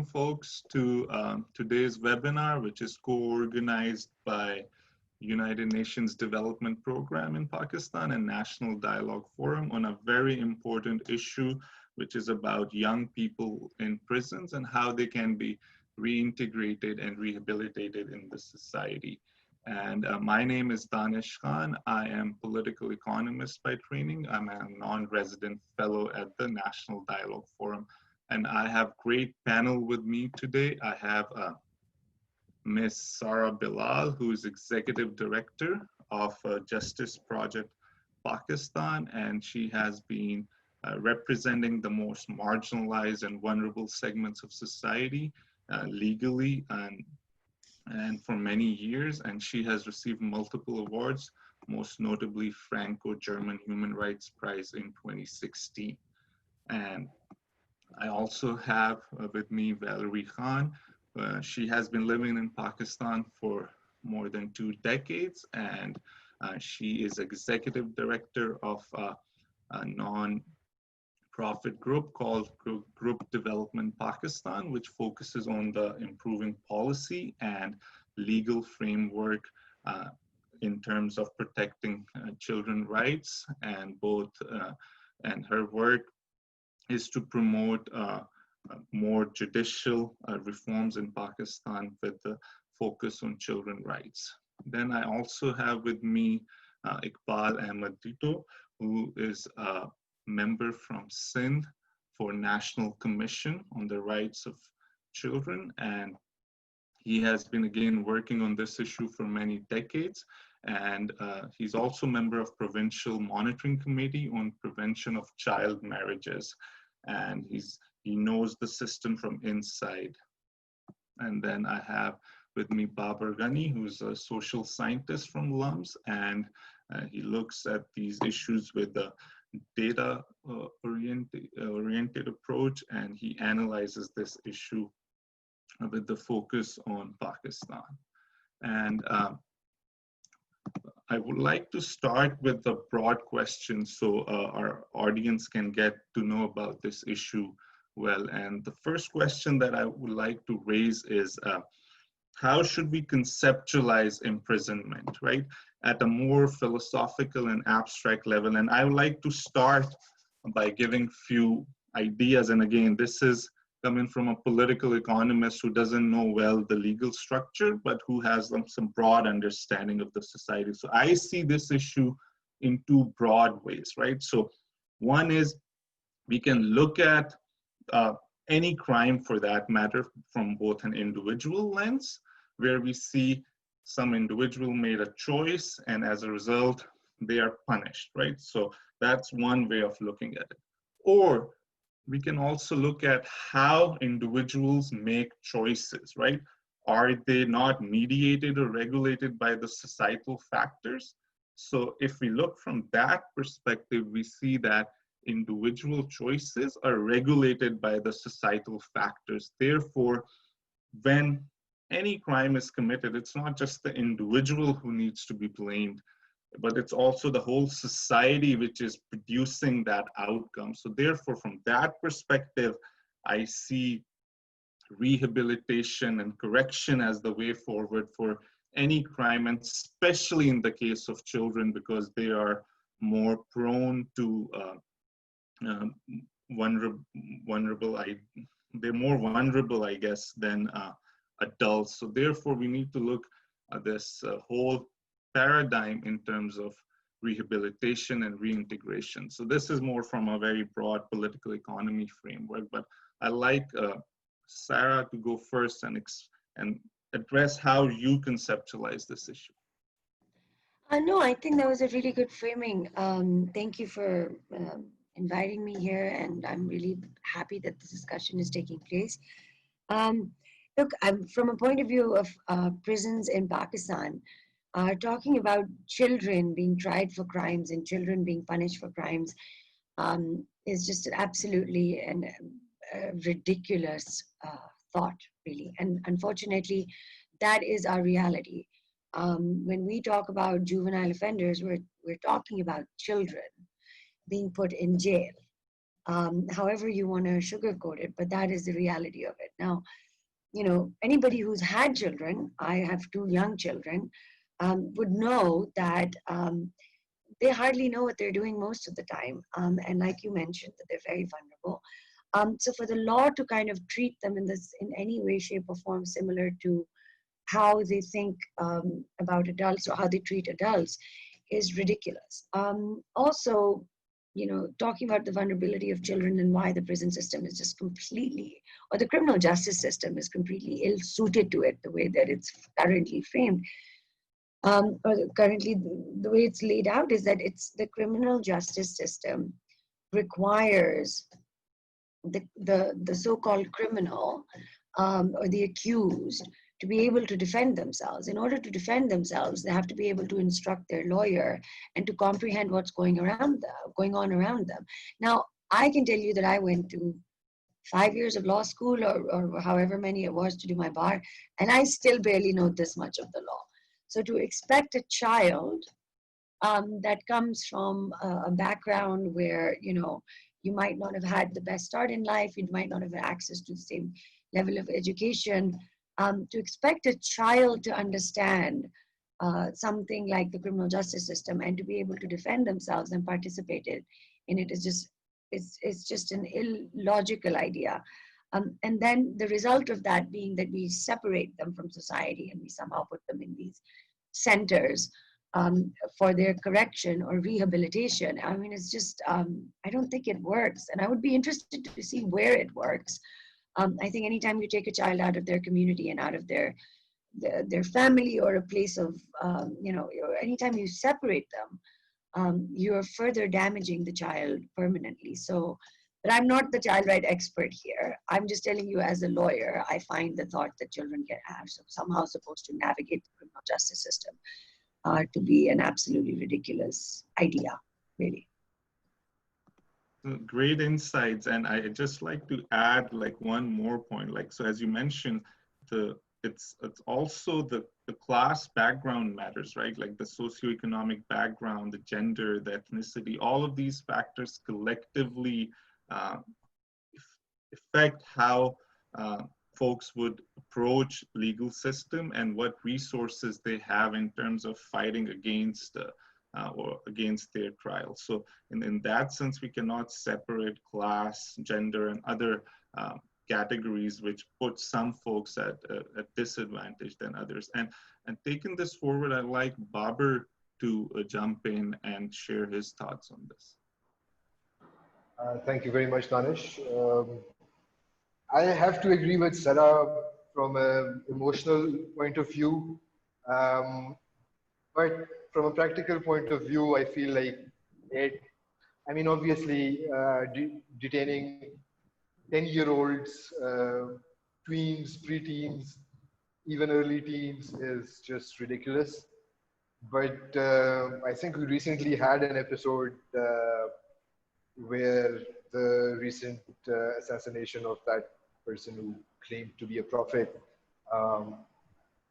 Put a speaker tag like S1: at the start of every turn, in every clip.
S1: welcome folks to today's webinar, which is co-organized by United Nations Development Program in Pakistan and National Dialogue Forum on a very important issue, which is about young people in prisons and how they can be reintegrated and rehabilitated in the society. And my name is Danish Khan. I am political economist by training. I'm a non-resident fellow at the National Dialogue Forum. And I have great panel with me today. I have Ms. Sara Bilal, who is Executive Director of Justice Project Pakistan, and she has been representing the most marginalized and vulnerable segments of society legally and for many years, and she has received multiple awards, most notably Franco-German Human Rights Prize in 2016. And I also have with me Valerie Khan. She has been living in Pakistan for more than 2 decades, and she is executive director of a non-profit group called Group Development Pakistan, which focuses on the improving policy and legal framework in terms of protecting children's rights, and and her work is to promote more judicial reforms in Pakistan with the focus on children's rights. Then I also have with me Iqbal Ahmed Dito, who is a member from Sindh for National Commission on the Rights of Children. And he has been again working on this issue for many decades. And he's also a member of Provincial Monitoring Committee on Prevention of Child Marriages. And he knows the system from inside. And then I have with me Babar Ghani, who's a social scientist from LUMS, and he looks at these issues with a data oriented approach, and he analyzes this issue with the focus on Pakistan. And I would like to start with a broad question so our audience can get to know about this issue well. And the first question that I would like to raise is, how should we conceptualize imprisonment, right? At a more philosophical and abstract level. And I would like to start by giving few ideas. And again, this is coming from a political economist who doesn't know well the legal structure, but who has some broad understanding of the society. So I see this issue in 2 broad ways, right? So one is we can look at any crime for that matter from both an individual lens, where we see some individual made a choice and as a result, they are punished, right? So that's one way of looking at it. Or we can also look at how individuals make choices, right? Are they not mediated or regulated by the societal factors? So if we look from that perspective, we see that individual choices are regulated by the societal factors. Therefore, when any crime is committed, it's not just the individual who needs to be blamed, but it's also the whole society which is producing that outcome. So therefore, from that perspective, I see rehabilitation and correction as the way forward for any crime, and especially in the case of children, because they are more prone to they're more vulnerable, I guess, than adults. So therefore, we need to look at this whole paradigm in terms of rehabilitation and reintegration. So this is more from a very broad political economy framework, but I'd like Sarah to go first and address how you conceptualize this issue.
S2: No, I think that was a really good framing. Thank you for inviting me here, and I'm really happy that this discussion is taking place. Look, from a point of view of prisons in Pakistan, talking about children being tried for crimes and children being punished for crimes is just absolutely a ridiculous thought, really. And unfortunately, that is our reality. When we talk about juvenile offenders, we're talking about children being put in jail. however you want to sugarcoat it, but that is the reality of it. Now, anybody who's had children, I have two young children, would know that they hardly know what they're doing most of the time. And like you mentioned, that they're very vulnerable. So for the law to kind of treat them in any way, shape, or form similar to how they think about adults or how they treat adults is ridiculous. Also, talking about the vulnerability of children and why the prison system is just completely, or the criminal justice system is completely ill-suited to it, the way that it's currently framed. Or currently, the way it's laid out is that the criminal justice system requires the so-called criminal or the accused to be able to defend themselves. In order to defend themselves, they have to be able to instruct their lawyer and to comprehend what's going on around them. Now, I can tell you that I went to 5 years of law school or however many it was to do my bar, and I still barely know this much of the law. So to expect a child that comes from a background where, you might not have had the best start in life, you might not have had access to the same level of education, to expect a child to understand something like the criminal justice system and to be able to defend themselves and participate in it is just, it's just an illogical idea. And then the result of that being that we separate them from society and we somehow put them in these centers for their correction or rehabilitation. I mean, it's just, I don't think it works. And I would be interested to see where it works. I think anytime you take a child out of their community and out of their family or a place of, anytime you separate them, you're further damaging the child permanently. So, but I'm not the child right expert here. I'm just telling you as a lawyer, I find the thought that children are somehow supposed to navigate the criminal justice system to be an absolutely ridiculous idea, really.
S1: Great insights, and I just like to add like one more point. Like, so as you mentioned, it's also the class background matters, right? Like the socioeconomic background, the gender, the ethnicity, all of these factors collectively affect how folks would approach legal system and what resources they have in terms of fighting against or against their trial. So in that sense, we cannot separate class, gender, and other categories, which put some folks at a disadvantage than others. And taking this forward, I'd like Babar to jump in and share his thoughts on this.
S3: Thank you very much, Danish. I have to agree with Sarah from an emotional point of view. But from a practical point of view, I feel like I mean, obviously, detaining 10-year-olds, tweens, preteens, even early teens is just ridiculous. But I think we recently had an episode where the recent assassination of that person who claimed to be a prophet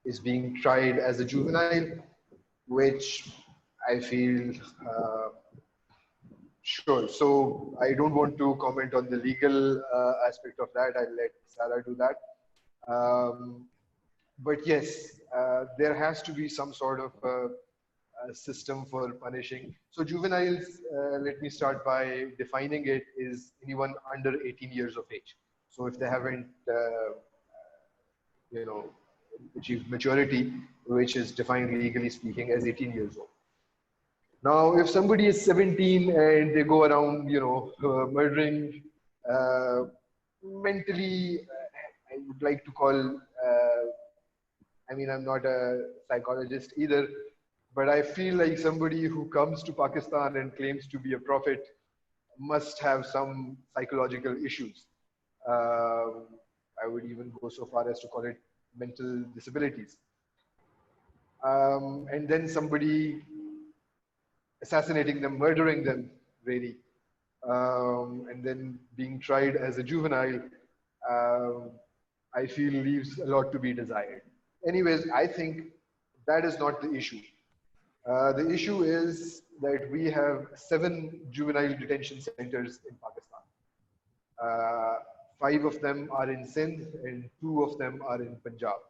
S3: is being tried as a juvenile, which I feel sure. So I don't want to comment on the legal aspect of that. I'll let Sarah do that. But yes, there has to be some sort of a system for punishing. So juveniles, let me start by defining it, is anyone under 18 years of age. So if they haven't, achieved maturity, which is defined legally speaking as 18 years old. Now, if somebody is 17 and they go around, murdering, mentally, I would like to call, I mean, I'm not a psychologist either, but I feel like somebody who comes to Pakistan and claims to be a prophet must have some psychological issues. I would even go so far as to call it mental disabilities. And then somebody assassinating them, murdering them, really, and then being tried as a juvenile, I feel leaves a lot to be desired. Anyways, I think that is not the issue. The issue is that we have 7 juvenile detention centers in Pakistan. 5 of them are in Sindh and 2 of them are in Punjab.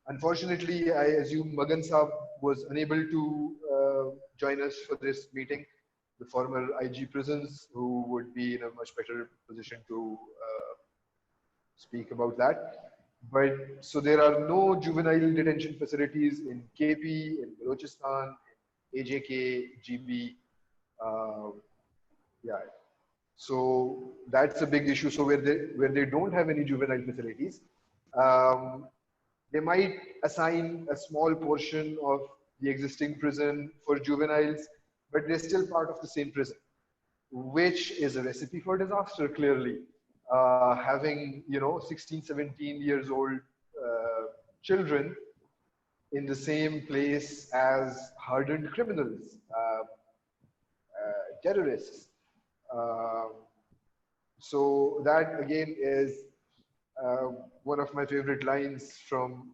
S3: Unfortunately, I assume Magan Saab was unable to join us for this meeting, the former IG prisons, who would be in a much better position to speak about that. But so there are no juvenile detention facilities in KP, in Balochistan, in AJK, GB. Yeah. So that's a big issue. So where they don't have any juvenile facilities, they might assign a small portion of the existing prison for juveniles, but they're still part of the same prison, which is a recipe for disaster, clearly. Having, 16, 17 years old children in the same place as hardened criminals, terrorists. So that again is one of my favorite lines from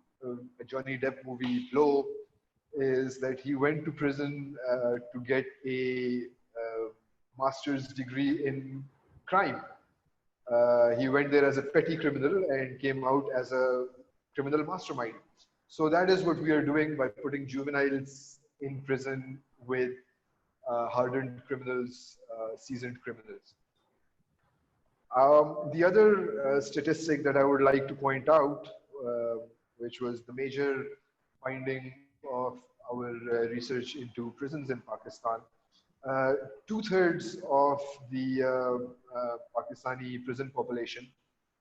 S3: a Johnny Depp movie, Blow, is that he went to prison to get a master's degree in crime. He went there as a petty criminal and came out as a criminal mastermind. So that is what we are doing by putting juveniles in prison with hardened criminals, seasoned criminals. The other statistic that I would like to point out, which was the major finding of our research into prisons in Pakistan, 2/3 of the Pakistani prison population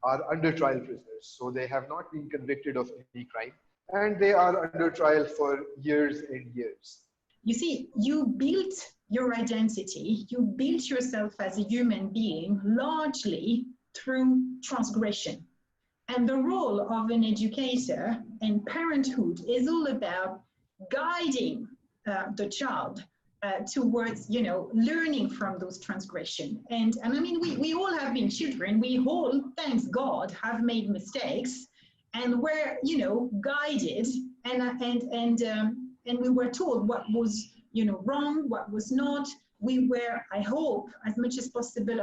S3: are under trial prisoners. So they have not been convicted of any crime, and they are under trial for years and years.
S4: You see, you built your identity, you built yourself as a human being largely through transgression. And the role of an educator and parenthood is all about guiding the child towards, learning from those transgressions. And I mean, we all have been children. We all, thanks God, have made mistakes, and we're, guided, and we were told what was, wrong, what was not. We were, I hope, as much as possible,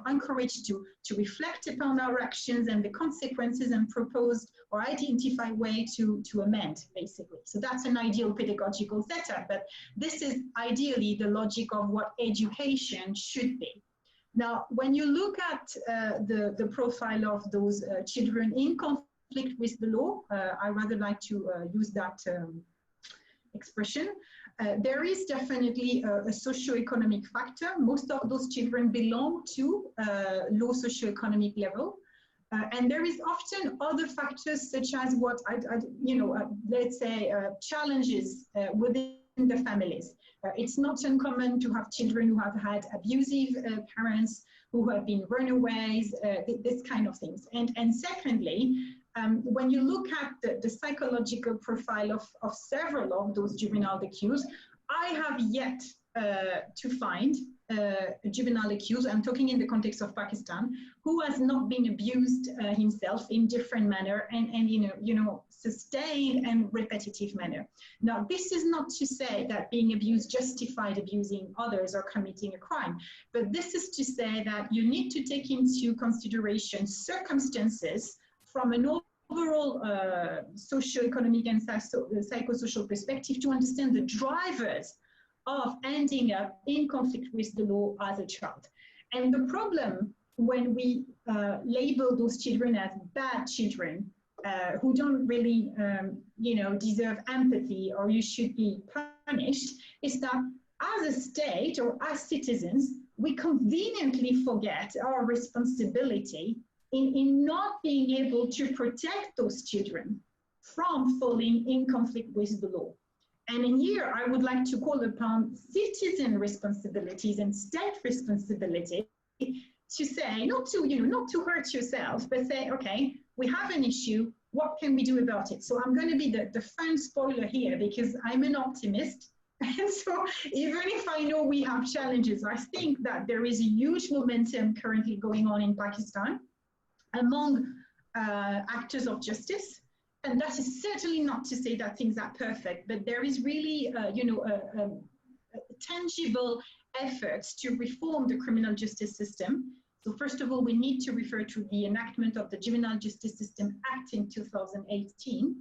S4: encouraged to reflect upon our actions and the consequences and propose or identify way to amend, basically. So that's an ideal pedagogical setup, but this is ideally the logic of what education should be. Now, when you look at the profile of those children in conflict with the law, I rather like to use that expression. There is definitely a socio-economic factor. Most of those children belong to low socio-economic level. And there is often other factors such as what, let's say challenges within the families. It's not uncommon to have children who have had abusive parents, who have been runaways, this kind of things. And secondly, when you look at the psychological profile of several of those juvenile accused, I have yet to find a juvenile accused, I'm talking in the context of Pakistan, who has not been abused himself in different manner and sustained and repetitive manner. Now, this is not to say that being abused justified abusing others or committing a crime, but this is to say that you need to take into consideration circumstances from an overall socio-economic and psychosocial perspective to understand the drivers of ending up in conflict with the law as a child. And the problem when we label those children as bad children who don't really, deserve empathy or you should be punished, is that as a state or as citizens, we conveniently forget our responsibility in not being able to protect those children from falling in conflict with the law. And in here, I would like to call upon citizen responsibilities and state responsibility to say, not to hurt yourself, but say, okay, we have an issue, what can we do about it? So I'm going to be the fun spoiler here because I'm an optimist. And so even if I know we have challenges, I think that there is a huge momentum currently going on in Pakistan among actors of justice. And that is certainly not to say that things are perfect, but there is really, tangible efforts to reform the criminal justice system. So first of all, we need to refer to the enactment of the Juvenile Justice System Act in 2018,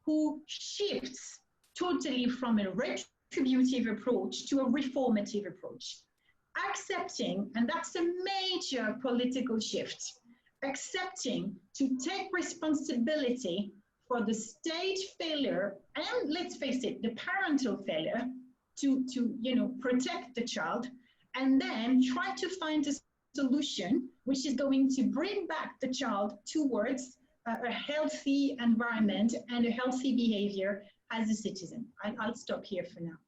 S4: who shifts totally from a retributive approach to a reformative approach, accepting, and that's a major political shift, accepting to take responsibility for the state failure, and let's face it, the parental failure to protect the child, and then try to find a solution which is going to bring back the child towards a healthy environment and a healthy behavior as a citizen. I'll stop here for now.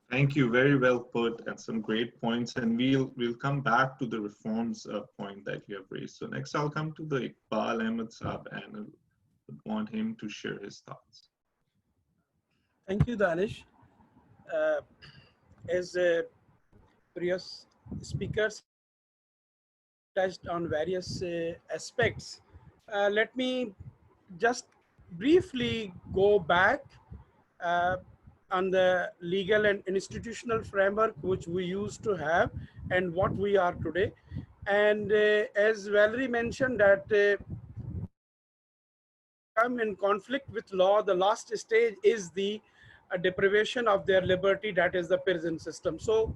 S1: Thank you, very well put, and some great points. And we'll come back to the reforms point that you have raised. So next, I'll come to the Iqbal Ahmed Saab, and I want him to share his thoughts.
S5: Thank you, Danish. As previous speakers touched on various aspects, let me just briefly go back on the legal and institutional framework which we used to have and what we are today. And as Valerie mentioned, that come in conflict with law, the last stage is the deprivation of their liberty, that is the prison system. So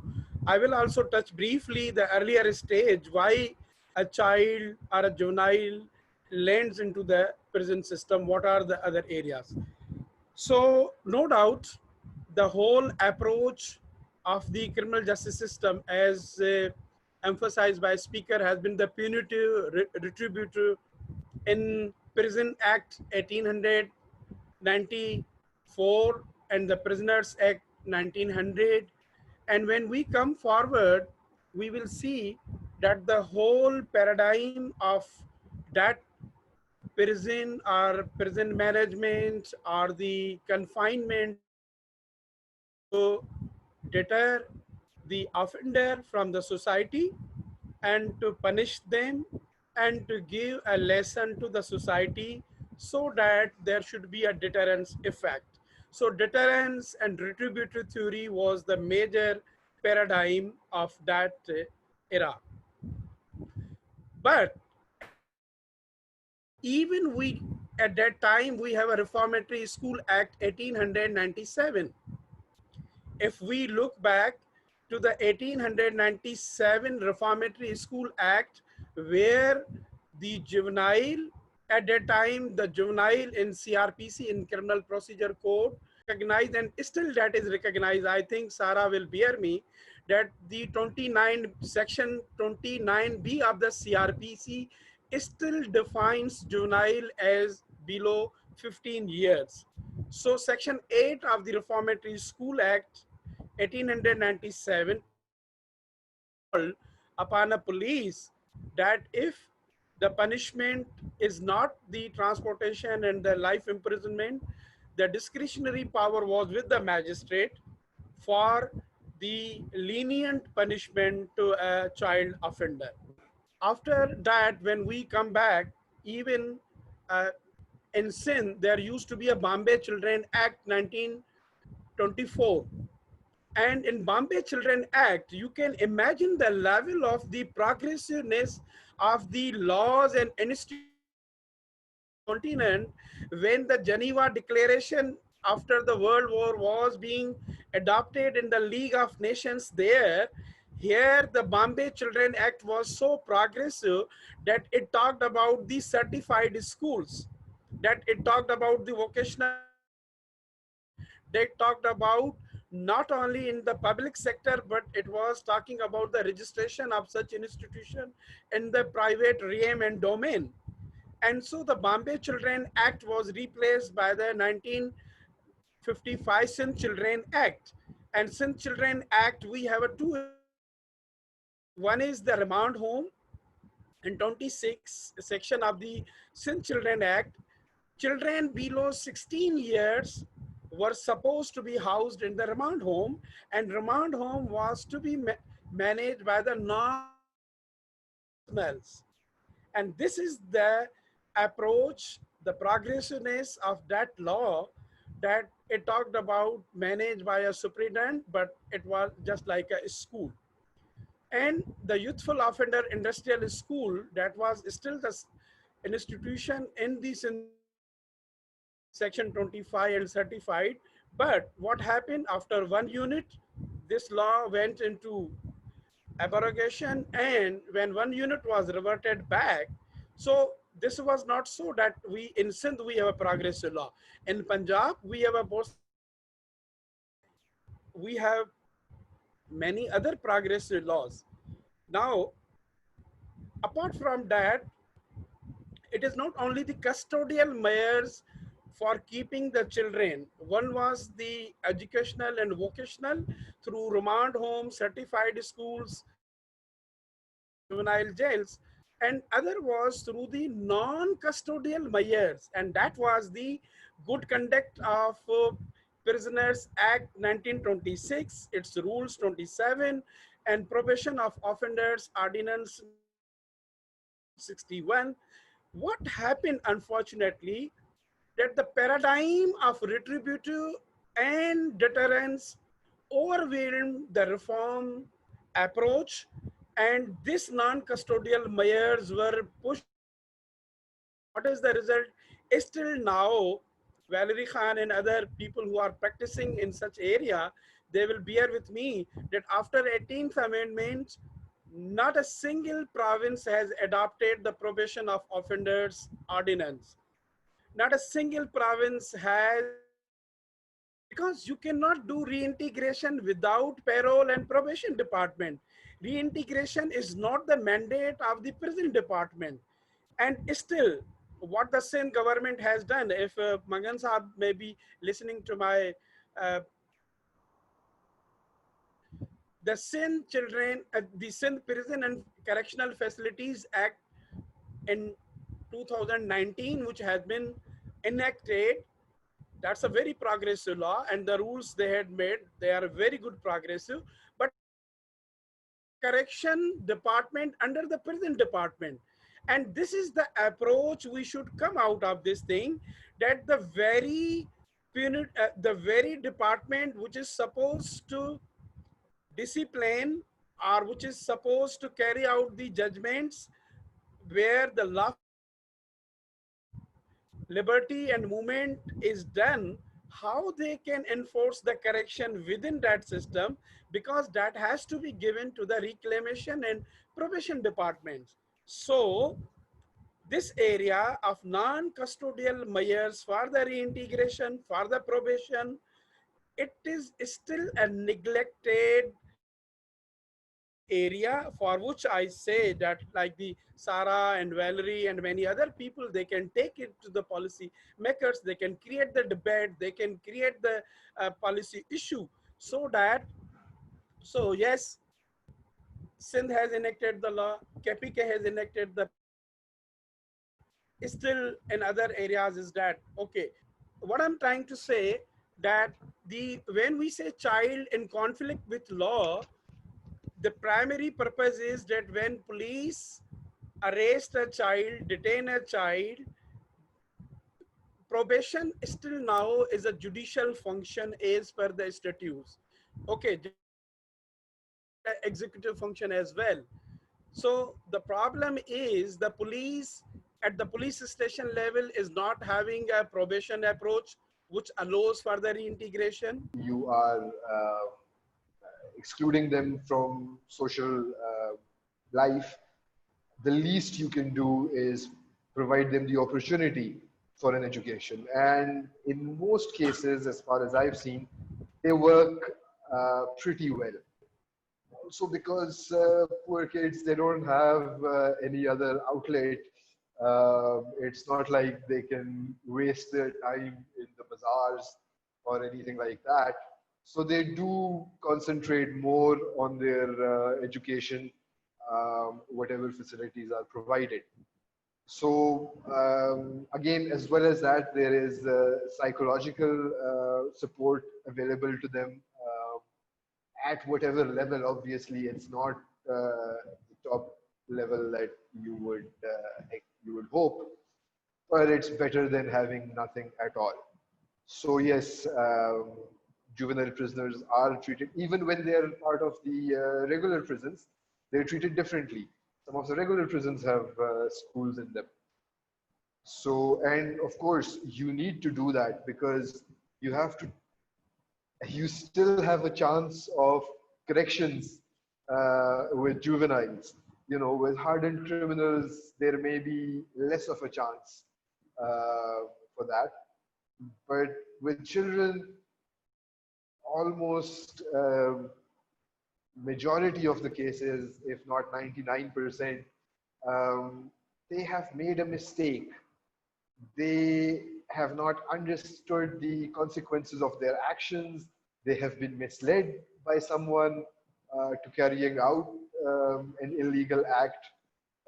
S5: I will also touch briefly the earlier stage, why a child or a juvenile lands into the prison system, what are the other areas. So no doubt, the whole approach of the criminal justice system, as emphasized by speaker, has been the punitive, retributive. In Prison Act 1894 and the Prisoners Act 1900. And when we come forward, we will see that the whole paradigm of that prison or prison management or the confinement to deter the offender from the society and to punish them and to give a lesson to the society so that there should be a deterrence effect. So deterrence and retributive theory was the major paradigm of that era. But even we, at that time, we have a Reformatory School Act 1897. If we look back to the 1897 Reformatory School Act, where the juvenile, at that time, the juvenile in CRPC, in Criminal Procedure Code, recognized, and still that is recognized. I think Sarah will bear me, that the section 29B of the CRPC still defines juvenile as below 15 years. So section 8 of the Reformatory School Act 1897 called upon a police that if the punishment is not the transportation and the life imprisonment, the discretionary power was with the magistrate for the lenient punishment to a child offender. After that, when we come back, even in Sindh, there used to be a Bombay Children Act 1924. And in Bombay Children Act, you can imagine the level of the progressiveness of the laws and institutions continent when the Geneva Declaration after the World War was being adopted in the League of Nations there. Here, the Bombay Children Act was so progressive that it talked about the certified schools, that it talked about the vocational, they talked about not only in the public sector, but it was talking about the registration of such institution in the private realm and domain. And so the Bombay Children Act was replaced by the 1955 Sindh Children Act. And Sindh Children Act, we have a two. One is the remand home. In 26 section of the Sindh Children Act, children below 16 years were supposed to be housed in the remand home, and remand home was to be managed by the non-professionals. And this is the approach, the progressiveness of that law, that it talked about managed by a superintendent, but it was just like a school. And the Youthful Offender Industrial School, that was still the institution in the section 25 and certified. But what happened after one unit, this law went into abrogation, and when one unit was reverted back, so this was not so that we in Sindh we have a progressive law. In Punjab we have a both, we have many other progressive laws. Now, apart from that, it is not only the custodial measures for keeping the children. One was the educational and vocational through remand homes, certified schools, juvenile jails, and other was through the non-custodial measures, and that was the Good Conduct of Prisoners Act 1926, its rules 27, and Probation of Offenders Ordinance 1961. What happened, unfortunately, that the paradigm of retributive and deterrence overwhelmed the reform approach, and these non-custodial measures were pushed forward. What is the result? Still now, Valerie Khan and other people who are practicing in such area, they will bear with me that after 18th Amendment, not a single province has adopted the probation of offenders ordinance. Not a single province has, because you cannot do reintegration without parole and probation department. Reintegration is not the mandate of the prison department. And still, what the Sindh government has done, if Mangan Saab may be listening to my, uh, the Sindh children, the Sindh Prison and Correctional Facilities Act in 2019, which has been enacted, that's a very progressive law, and the rules they had made, they are very good progressive, but the correction department under the prison department. And this is the approach we should come out of this thing, that the very the very department which is supposed to discipline, or which is supposed to carry out the judgments where the lawful liberty and movement is done, how they can enforce the correction within that system, because that has to be given to the reclamation and probation departments. So this area of non-custodial measures for the reintegration, for the probation, it is still a neglected area, for which I say that, like the Sarah and Valerie and many other people, they can take it to the policy makers, they can create the debate, they can create the policy issue, so that, so yes, Sindh has enacted the law, KPK has enacted the probation law, but still in other areas is that, okay, what I'm trying to say, that the when we say child in conflict with law, the primary purpose is that when police arrest a child, detain a child, probation still now is a judicial function as per the statutes. Okay, and executive function as well. So the problem is the police at the police station level is not having a probation approach which allows further reintegration.
S3: You are excluding them from social life. The least you can do is provide them the opportunity for an education. And in most cases, as far as I've seen, they work pretty well. Also because poor kids, they don't have any other outlet. It's not like they can waste their time in the bazaars or anything like that. So they do concentrate more on their education, whatever facilities are provided. So again, as well as that, there is psychological support available to them at whatever level. Obviously, it's not the top level that you would hope, but it's better than having nothing at all. So yes, juvenile prisoners are treated even when they are part of the regular prisons. they're treated differently. Some of the regular prisons have schools in them. So, and of course, you need to do that because you still have a chance of corrections with juveniles. You know, with hardened criminals, there may be less of a chance for that. But with children, almost majority of the cases, if not 99%, they have made a mistake. They have not understood the consequences of their actions. They have been misled by someone to carrying out an illegal act,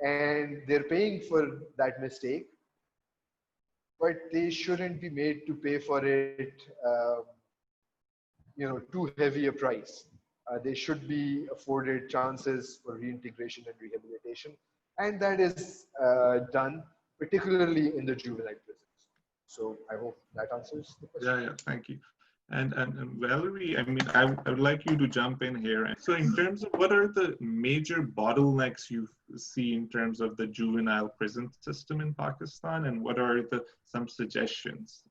S3: and they're paying for that mistake. But they shouldn't be made to pay for it, too heavy a price. They should be afforded chances for reintegration and rehabilitation, and that is done particularly in the juvenile prisons. So I hope that answers the question.
S1: Yeah, thank you. And Valerie, I mean, I would like you to jump in here. So in terms of what are the major bottlenecks you see in terms of the juvenile prison system in Pakistan, and what are some suggestions?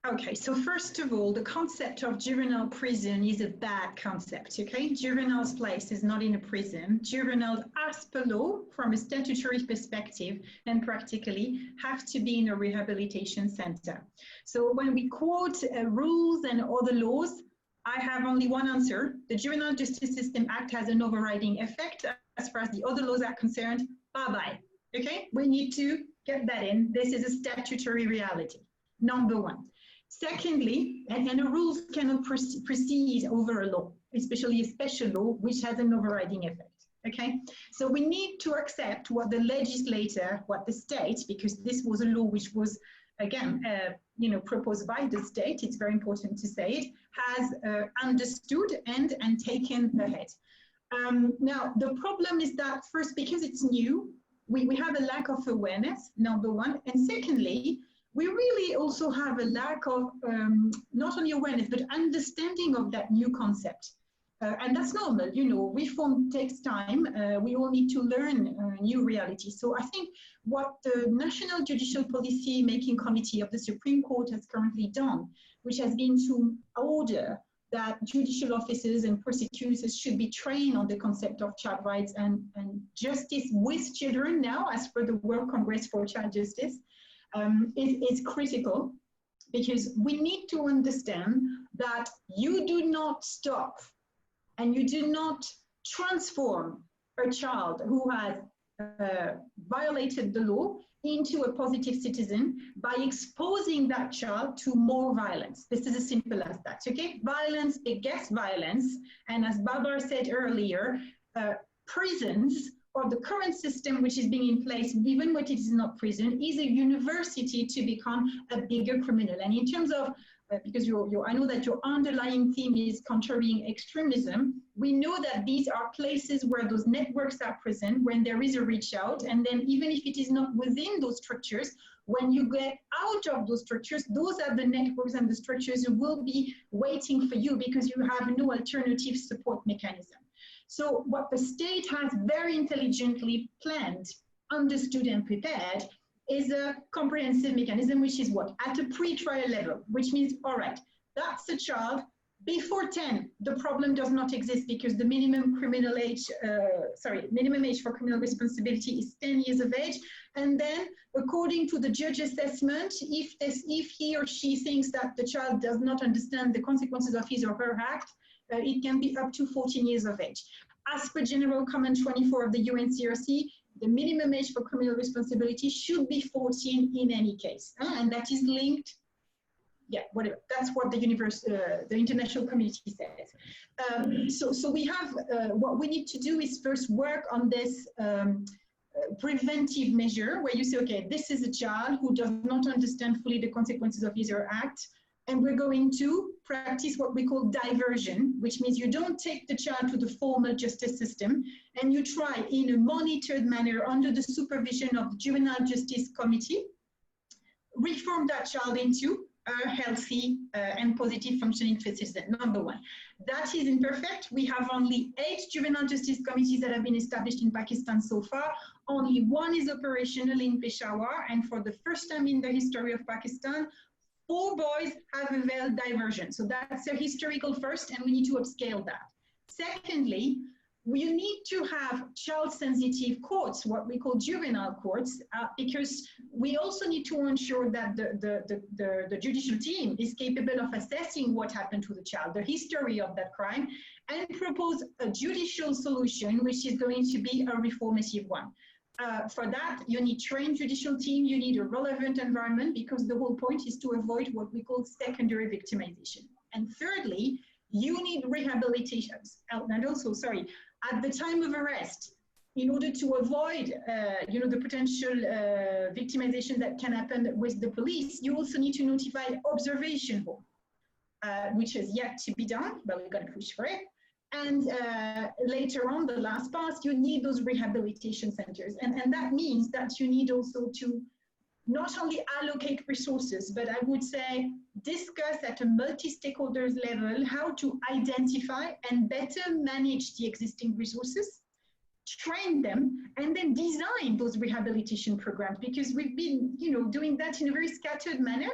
S4: Okay, so first of all, the concept of juvenile prison is a bad concept, okay? Juvenile's place is not in a prison. Juveniles, as per law, from a statutory perspective and practically, have to be in a rehabilitation center. So when we quote rules and other laws, I have only one answer. The Juvenile Justice System Act has an overriding effect. As far as the other laws are concerned, bye-bye, okay? We need to get that in. This is a statutory reality, number one. Secondly, and the rules cannot proceed over a law, especially a special law, which has an overriding effect, okay? So we need to accept what the legislator, what the state, because this was a law which was, again, proposed by the state, it's very important to say it, has understood and taken ahead. Now, the problem is that first, because it's new, we have a lack of awareness, number one, and secondly, we really also have a lack of not only awareness, but understanding of that new concept. And that's normal, reform takes time. We all need to learn new realities. So I think what the National Judicial Policy Making Committee of the Supreme Court has currently done, which has been to order that judicial officers and prosecutors should be trained on the concept of child rights and justice with children now, as per the World Congress for Child Justice, is critical, because we need to understand that you do not stop and you do not transform a child who has violated the law into a positive citizen by exposing that child to more violence. This is as simple as that, okay? Violence begets violence, and as Babar said earlier, prisons, or the current system which is being in place, even when it is not prison, is a university to become a bigger criminal. And in terms of, because I know that your underlying theme is countering extremism, we know that these are places where those networks are present, when there is a reach out, and then even if it is not within those structures, when you get out of those structures, those are the networks and the structures who will be waiting for you because you have no alternative support mechanism. So what the state has very intelligently planned, understood and prepared is a comprehensive mechanism, which is what? At a pre-trial level, which means, all right, that's a child before 10, the problem does not exist because the minimum age for criminal responsibility is 10 years of age. And then according to the judge assessment, if he or she thinks that the child does not understand the consequences of his or her act, it can be up to 14 years of age. As per General Comment 24 of the UNCRC, the minimum age for criminal responsibility should be 14 in any case. And that is linked, whatever. That's what the international community says. So we have, what we need to do is first work on this preventive measure where you say, okay, this is a child who does not understand fully the consequences of his or her act. And we're going to practice what we call diversion, which means you don't take the child to the formal justice system, and you try in a monitored manner under the supervision of the Juvenile Justice Committee, reform that child into a healthy and positive functioning citizen, number one. That is imperfect. We have only 8 juvenile justice committees that have been established in Pakistan so far. Only 1 is operational in Peshawar, and for the first time in the history of Pakistan, 4 boys have a veil diversion. So that's a historical first, and we need to upscale that. Secondly, we need to have child-sensitive courts, what we call juvenile courts, because we also need to ensure that the judicial team is capable of assessing what happened to the child, the history of that crime, and propose a judicial solution, which is going to be a reformative one. For that, you need trained judicial team, you need a relevant environment, because the whole point is to avoid what we call secondary victimization. And thirdly, you need rehabilitation, and also, sorry, at the time of arrest, in order to avoid, the potential victimization that can happen with the police, you also need to notify observation home, which is yet to be done, but we're going to push for it. And later on, the last part, you need those rehabilitation centers. And that means that you need also to not only allocate resources, but I would say discuss at a multi-stakeholders level how to identify and better manage the existing resources, train them, and then design those rehabilitation programs, because we've been doing that in a very scattered manner.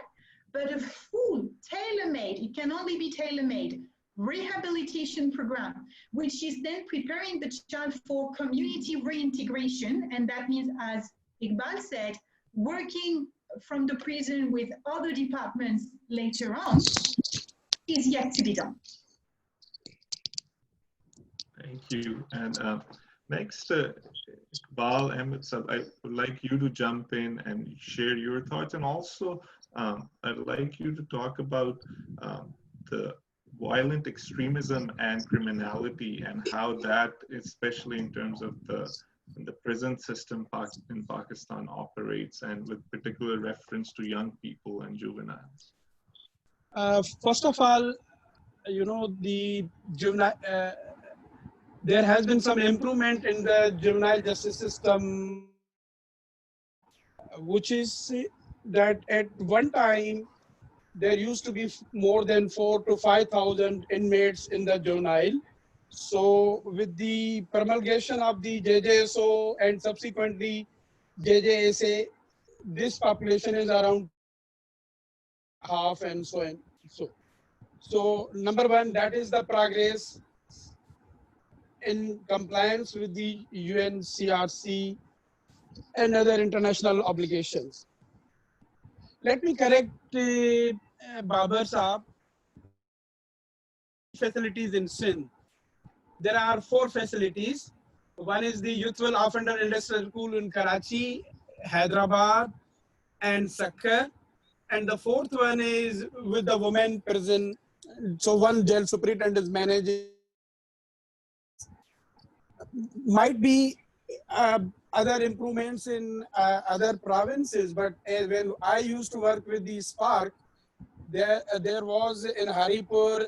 S4: But a full tailor-made, it can only be tailor-made, rehabilitation program, which is then preparing the child for community reintegration. And that means, as Iqbal said, working from the prison with other departments later on is yet to be done.
S1: Thank you. And next, Iqbal Ahmed Sab, I would like you to jump in and share your thoughts. And also, I'd like you to talk about the violent extremism and criminality and how that, especially in terms of the prison system in Pakistan operates, and with particular reference to young people and juveniles.
S5: First of all, the juvenile, there has been some improvement in the juvenile justice system, which is that at one time, there used to be more than 4,000 to 5,000 inmates in the juvenile. So with the promulgation of the JJSO and subsequently JJSA, this population is around half and so on. So number one, that is the progress in compliance with the UNCRC and other international obligations. Let me correct Babar Saab. Facilities in Sindh. There are 4 facilities. One is the Youthful Offender Industrial School in Karachi, Hyderabad, and Sakkar. And the 4th one is with the women prison. So one jail superintendent is managing. Might be other improvements in other provinces, but when I used to work with the Spark, there was in Haripur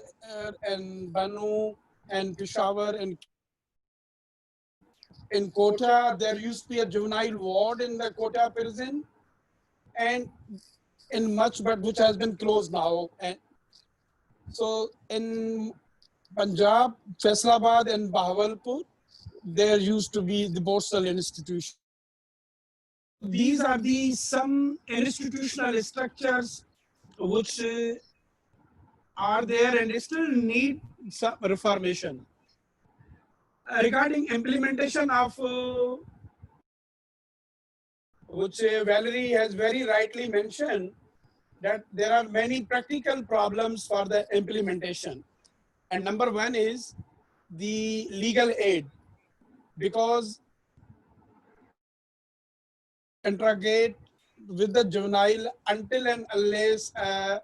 S5: and Banu and Peshawar and in Kota, there used to be a juvenile ward in the Kota prison, and in much, but which has been closed now. And so in Punjab, Faisalabad and Bahawalpur, there used to be the Borsal institution. These are the some institutional structures which are there and still need some reformation. Regarding implementation of which Valerie has very rightly mentioned, that there are many practical problems for the implementation. And number one is the legal aid, because interrogate with the juvenile until and unless a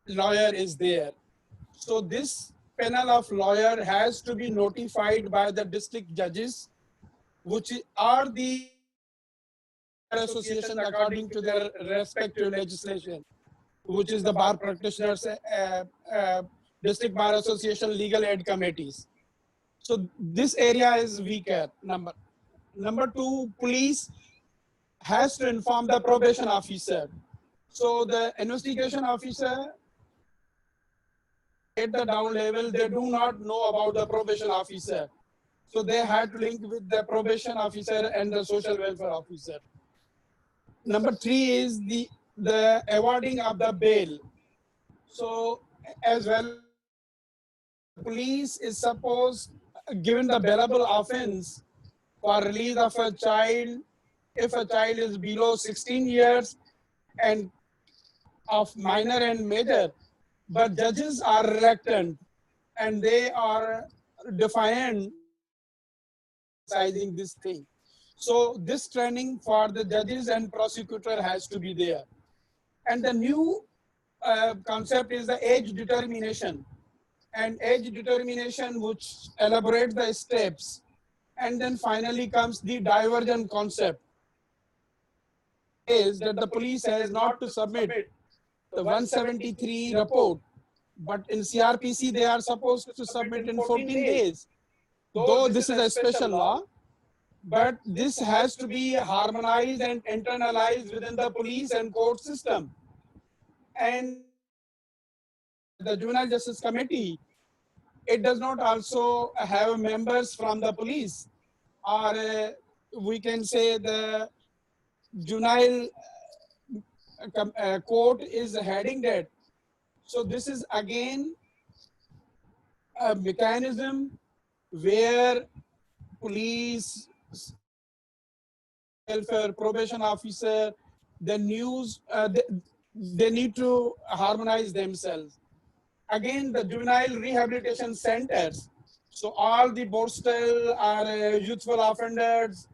S5: lawyer is there. So this panel of lawyer has to be notified by the district judges, which are the association according to their respective legislation, which is the Bar Practitioners District Bar Association Legal Aid Committees. So this area is weaker. Number 2, police has to inform the probation officer. So the investigation officer at the down level, they do not know about the probation officer. So they had to link with the probation officer and the social welfare officer. Number three is the awarding of the bail. So as well as the police is supposed, given the bailable offense for release of a child, if a child is below 16 years and of minor and major, but judges are reluctant and they are defiant exercising this thing. So this training for the judges and prosecutor has to be there. And the new concept is the age determination. And age determination which elaborates the steps. And then finally comes the divergent concept. Is that the police has not to submit the 173 report, but in CRPC they are supposed to submit in 14 days. Though this is a special law, but this has to be harmonized and internalized within the police and court system. And the Juvenile Justice Committee, it does not also have members from the police, or we can say the juvenile court is heading that. So this is again a mechanism where police, welfare, probation officer, the news, they need to harmonize themselves. Again, the juvenile rehabilitation centers. So all the Borstal or youthful offenders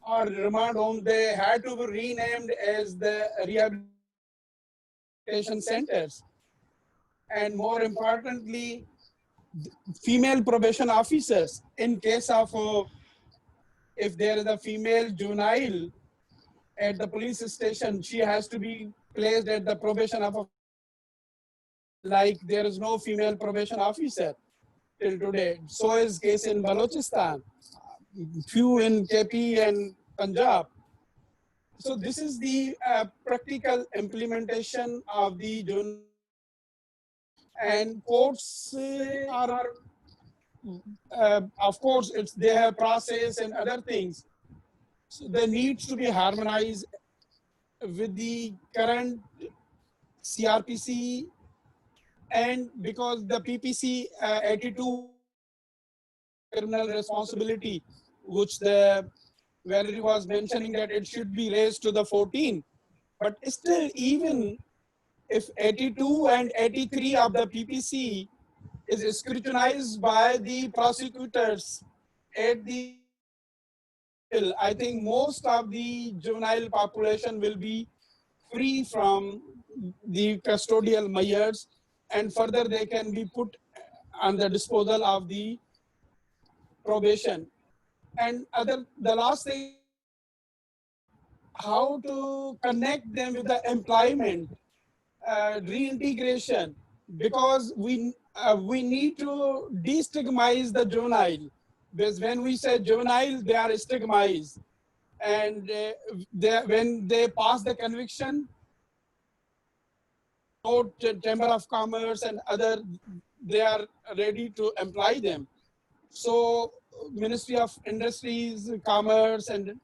S5: or remand home, they had to be renamed as the rehabilitation centers. And more importantly, female probation officers, in case of if there is a female juvenile at the police station, she has to be placed at the probation of a, like there is no female probation officer till today. So is case in Balochistan, few in KP and Punjab. So this is the practical implementation of the juvenile. And courts are, of course, they have process and other things. So they needs to be harmonized with the current CRPC, and because the PPC 82 criminal responsibility, which the Valerie was mentioning that it should be raised to the 14. But still, even if 82 and 83 of the PPC is scrutinized by the prosecutors at the, I think most of the juvenile population will be free from the custodial measures, and further they can be put on the disposal of the probation. And the last thing, how to connect them with the employment, reintegration, because we need to destigmatize the juvenile. Because when we say juvenile, they are stigmatized, and when they pass the conviction, no Chamber of Commerce and other, they are ready to employ them. So Ministry of Industries, Commerce and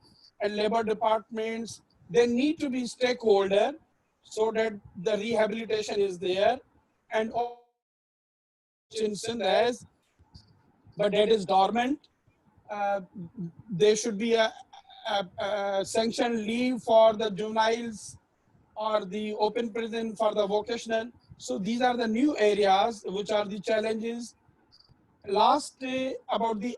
S5: Labor departments, they need to be stakeholder so that the rehabilitation is there. And as, but that is dormant. There should be a sanctioned leave for the juveniles or the open prison for the vocational. So these are the new areas which are the challenges. Last, about the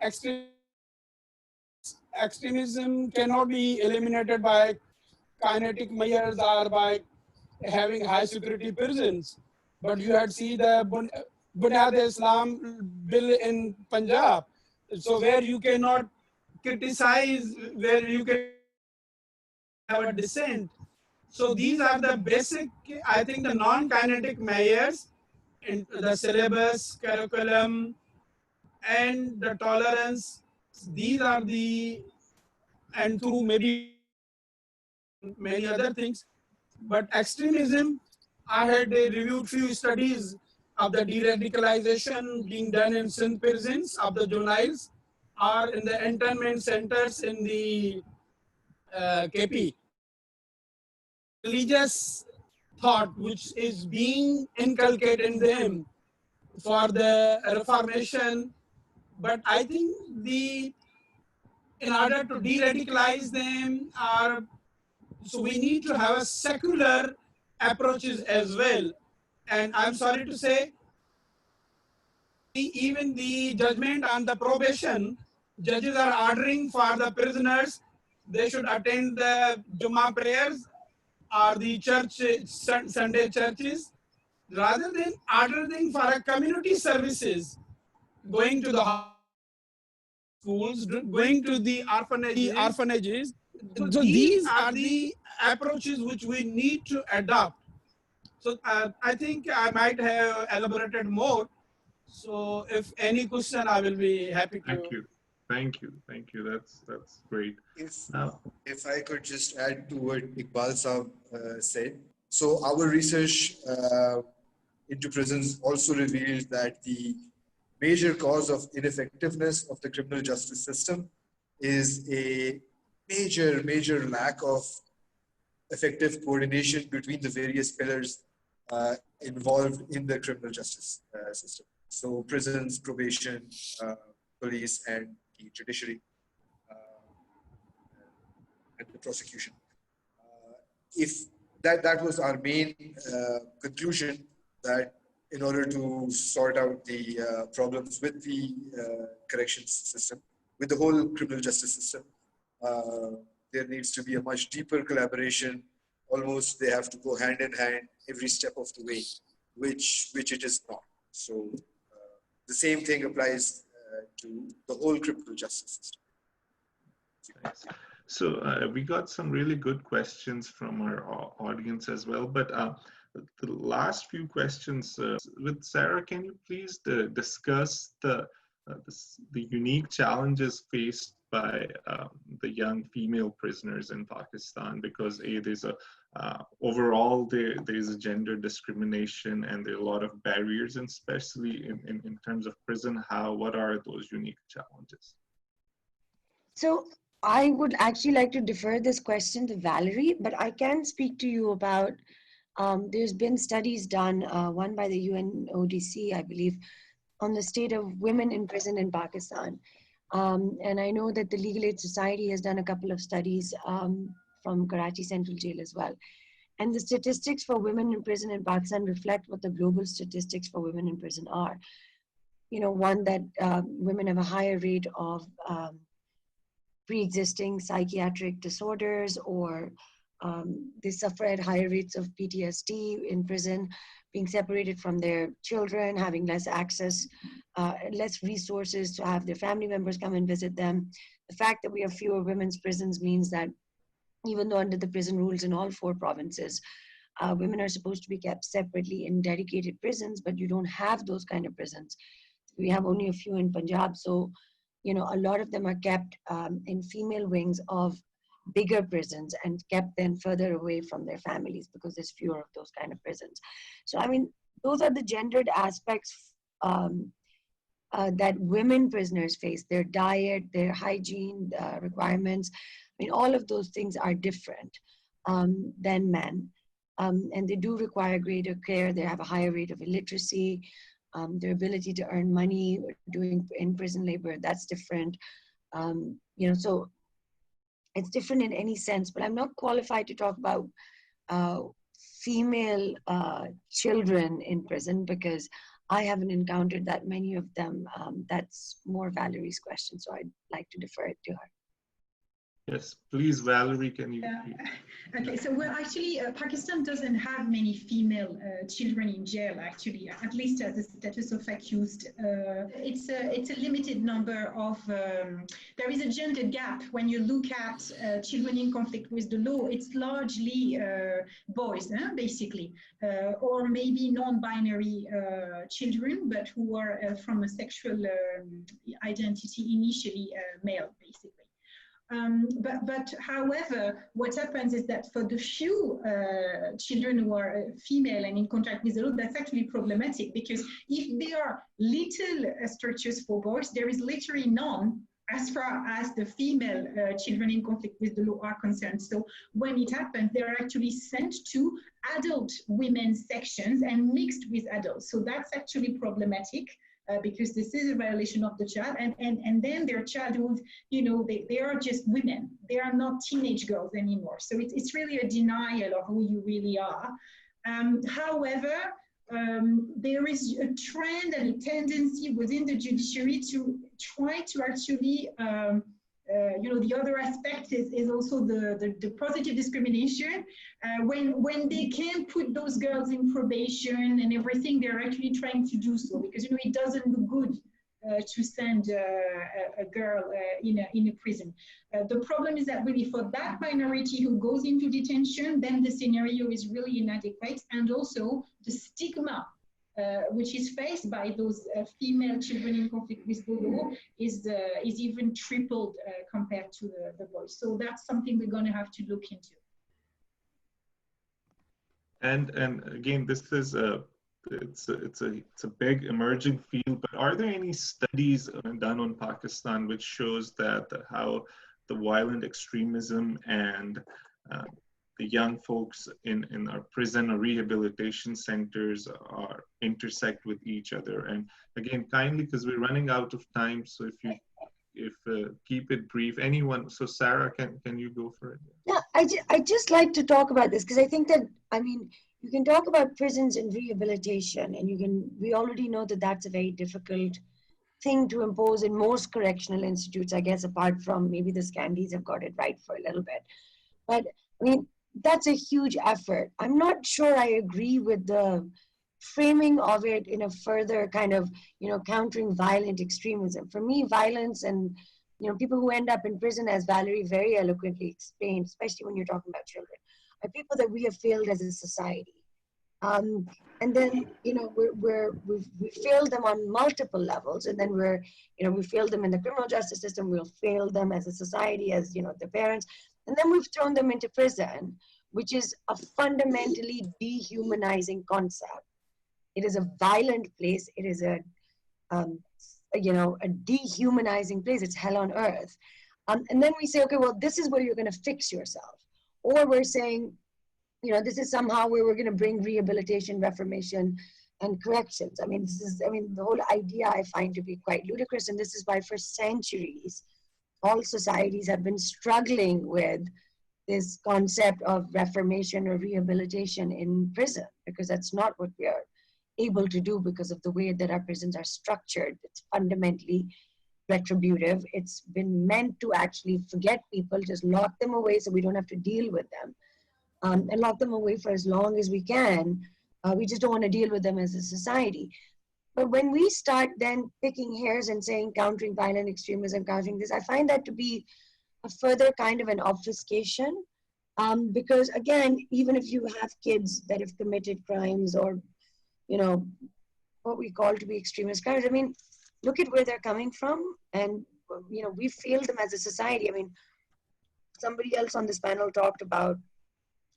S5: extremism cannot be eliminated by kinetic measures or by having high security prisons. But you had seen the Bunyad Islam bill in Punjab. So where you cannot criticize, where you can have a dissent. So these are the basic, I think, the non-kinetic measures in the syllabus, curriculum, and the tolerance. These are the, and through maybe many other things, But extremism, I had reviewed few studies of the de-radicalization being done in Sindh prisons of the juveniles or in the internment centers in the KP. Religious thought which is being inculcated in them for the reformation. But I think in order to de-radicalize them, so we need to have a secular approaches as well. And I'm sorry to say, even the judgment on the probation, judges are ordering for the prisoners, they should attend the Jummah prayers or the church, Sunday churches, rather than ordering for a community services, going to the schools, going to the orphanages. So these are the approaches which we need to adopt. So I think I might have elaborated more. So if any question, I will be happy to.
S1: Thank you. Thank you. Thank you. That's great.
S6: If I could just add to what Iqbal Saab said. So our research into prisons also revealed that the major cause of ineffectiveness of the criminal justice system is a major lack of effective coordination between the various pillars involved in the criminal justice system. So prisons, probation, police, and the judiciary, and the prosecution. If that was our main conclusion, that in order to sort out the problems with the corrections system, with the whole criminal justice system, there needs to be a much deeper collaboration. Almost they have to go hand in hand every step of the way, which it is not. So the same thing applies to the whole criminal justice system.
S1: Thanks. So we got some really good questions from our audience as well, but the last few questions with Sarah, can you please discuss the unique challenges faced by the young female prisoners in Pakistan? Because there's a overall there's a gender discrimination, and there are a lot of barriers, and especially in terms of prison. What are those unique challenges?
S2: So I would actually like to defer this question to Valerie, but I can speak to you about, there's been studies done, one by the UNODC, I believe, on the state of women in prison in Pakistan. And I know that the Legal Aid Society has done a couple of studies from Karachi Central Jail as well. And the statistics for women in prison in Pakistan reflect what the global statistics for women in prison are. You know, one that women have a higher rate of pre-existing psychiatric disorders, or they suffer at higher rates of PTSD in prison, being separated from their children, having less access, less resources to have their family members come and visit them. The fact that we have fewer women's prisons means that even though under the prison rules in all 4 provinces, women are supposed to be kept separately in dedicated prisons, but you don't have those kind of prisons. We have only a few in Punjab. So, you know, a lot of them are kept in female wings of bigger prisons and kept then further away from their families because there's fewer of those kind of prisons. So, I mean, those are the gendered aspects that women prisoners face, their diet, their hygiene requirements. I mean, all of those things are different than men. And they do require greater care. They have a higher rate of illiteracy. Their ability to earn money doing in-prison labor, that's different. You know, so it's different in any sense, but I'm not qualified to talk about female children in prison because I haven't encountered that many of them. That's more Valerie's question, so I'd like to defer it to her.
S1: Yes, please, Valerie, can you?
S4: Okay, so well, actually, Pakistan doesn't have many female children in jail, actually, at least as a status of accused. It's a limited number of, there is a gender gap. When you look at children in conflict with the law, it's largely boys, basically, or maybe non-binary children, but who are from a sexual identity initially male, basically. But however, what happens is that for the few children who are female and in contact with the law, that's actually problematic, because if there are little structures for boys, there is literally none as far as the female children in conflict with the law are concerned. So when it happens, they're actually sent to adult women's sections and mixed with adults. So that's actually problematic. Because this is a violation of the child, and then their childhood, you know, they are just women. They are not teenage girls anymore. So it's really a denial of who you really are. However, there is a trend and a tendency within the judiciary to try to actually, you know, the other aspect is also the positive discrimination. When they can put those girls in probation and everything, they're actually trying to do so, because, you know, it doesn't look good to send a girl in a prison. The problem is that really for that minority who goes into detention, then the scenario is really inadequate, and also the stigma which is faced by those female children in conflict with the law is even tripled compared to the boys. So that's something we're going to have to look into.
S1: And again, this is it's a big emerging field. But are there any studies done on Pakistan which shows that how the violent extremism and the young folks in our prison or rehabilitation centers are intersect with each other? And again, kindly, because we're running out of time, so if keep it brief. Anyone? So Sarah, can you go for it?
S2: Yeah, I just like to talk about this, because I think that, I mean, you can talk about prisons and rehabilitation, and we already know that that's a very difficult thing to impose in most correctional institutes, I guess, apart from maybe the Scandies have got it right for a little bit. But I mean, that's a huge effort. I'm not sure I agree with the framing of it in a further kind of, you know, countering violent extremism. For me, violence and, you know, people who end up in prison, as Valerie very eloquently explained, especially when you're talking about children, are people that we have failed as a society. And then, you know, we've failed them on multiple levels, and then we failed them in the criminal justice system, we'll fail them as a society, as, you know, the parents, and then we've thrown them into prison, which is a fundamentally dehumanizing concept. It is a violent place. It is a dehumanizing place. It's hell on earth. And then we say, okay, well, this is where you're going to fix yourself. Or we're saying, you know, this is somehow where we're going to bring rehabilitation, reformation, and corrections. I mean, the whole idea I find to be quite ludicrous. And this is why for centuries, all societies have been struggling with this concept of reformation or rehabilitation in prison, because that's not what we are able to do because of the way that our prisons are structured. It's fundamentally retributive. It's been meant to actually forget people, just lock them away so we don't have to deal with them, and lock them away for as long as we can. We just don't want to deal with them as a society. But when we start then picking hairs and saying countering violent extremism, countering this, I find that to be a further kind of an obfuscation. Because again, even if you have kids that have committed crimes or, you know, what we call to be extremist crimes, I mean, look at where they're coming from. And, you know, we failed them as a society. I mean, somebody else on this panel talked about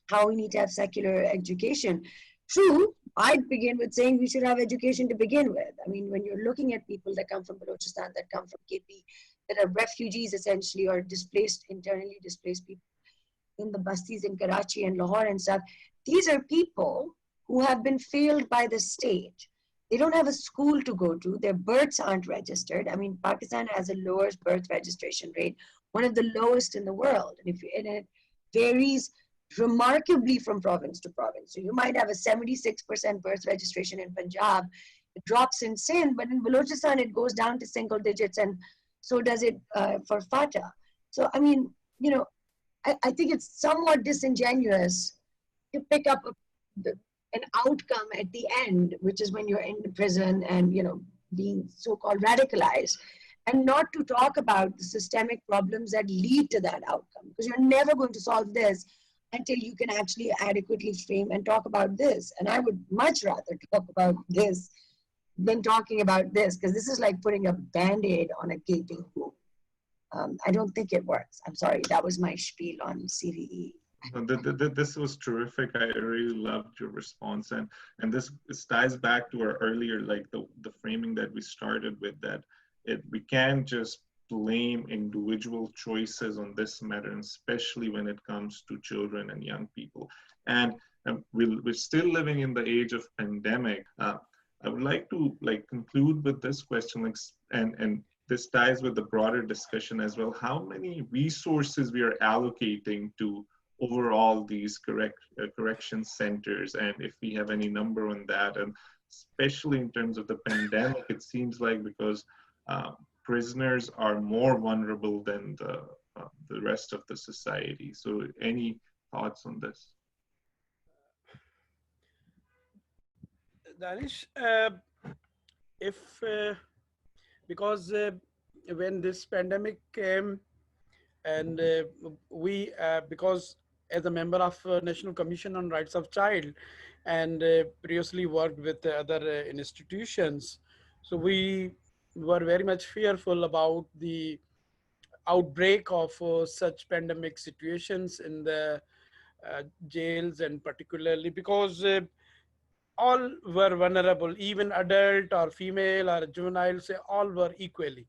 S2: how we need to have secular education. True, I'd begin with saying we should have education to begin with. I mean, when you're looking at people that come from Balochistan, that come from KP, that are refugees essentially, or displaced, internally displaced people in the bastis in Karachi and Lahore and stuff, these are people who have been failed by the state. They don't have a school to go to. Their births aren't registered. I mean, Pakistan has the lowest birth registration rate, one of the lowest in the world. And it varies remarkably from province to province. So you might have a 76% birth registration in Punjab. It drops in Sindh, but in Balochistan, it goes down to single digits, and so does it for FATA. So, I mean, you know, I think it's somewhat disingenuous to pick up an outcome at the end, which is when you're in the prison and, you know, being so-called radicalized, and not to talk about the systemic problems that lead to that outcome, because you're never going to solve this until you can actually adequately frame and talk about this. And I would much rather talk about this than talking about this, because this is like putting a Band-Aid on a gaping wound. I don't think it works. I'm sorry. That was my spiel on CVE.
S1: No, this was terrific. I really loved your response, and this ties back to our earlier, like the framing that we started with, that we can't just blame individual choices on this matter, and especially when it comes to children and young people. And we're still living in the age of pandemic. I would like to conclude with this question, and this ties with the broader discussion as well. How many resources we are allocating to overall these correction centers, and if we have any number on that, and especially in terms of the pandemic, it seems like because prisoners are more vulnerable than the rest of the society. So any thoughts on this?
S5: Danish, if because when this pandemic came, and we because as a member of National Commission on Rights of Child, and previously worked with other institutions, so we were very much fearful about the outbreak of such pandemic situations in the jails, and particularly because all were vulnerable, even adult or female or juveniles, all were equally.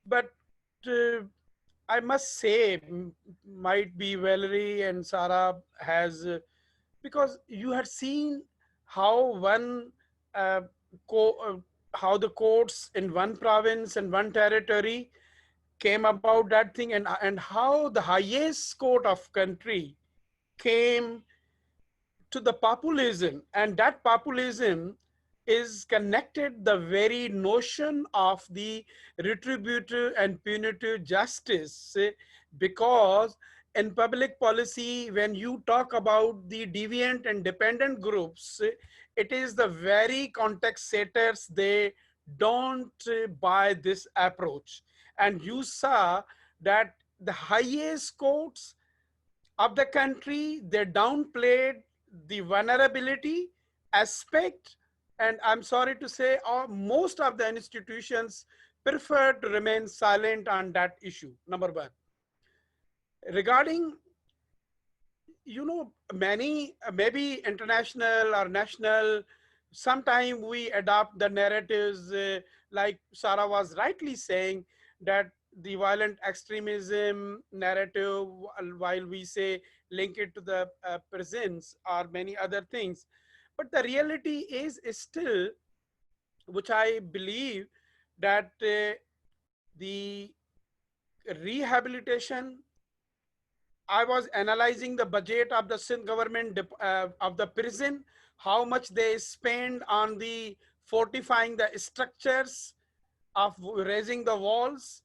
S5: But uh, I must say, might be Valerie and Sarah has, because you had seen how one, uh, how the courts in one province and one territory came about that thing, and how the highest court of country came to the populism, and that populism is connected the very notion of the retributive and punitive justice, because in public policy, when you talk about the deviant and dependent groups, it is the very context setters, they don't buy this approach. And you saw that the highest courts of the country, they downplayed the vulnerability aspect. And I'm sorry to say, most of the institutions prefer to remain silent on that issue, number one. Regarding, many, maybe international or national, sometimes we adopt the narratives, like Sarah was rightly saying, that the violent extremism narrative, while we say link it to the prisons or many other things. But the reality is still, which I believe, that the rehabilitation, I was analyzing the budget of the Sindh government of the prison, how much they spend on the fortifying the structures, of raising the walls,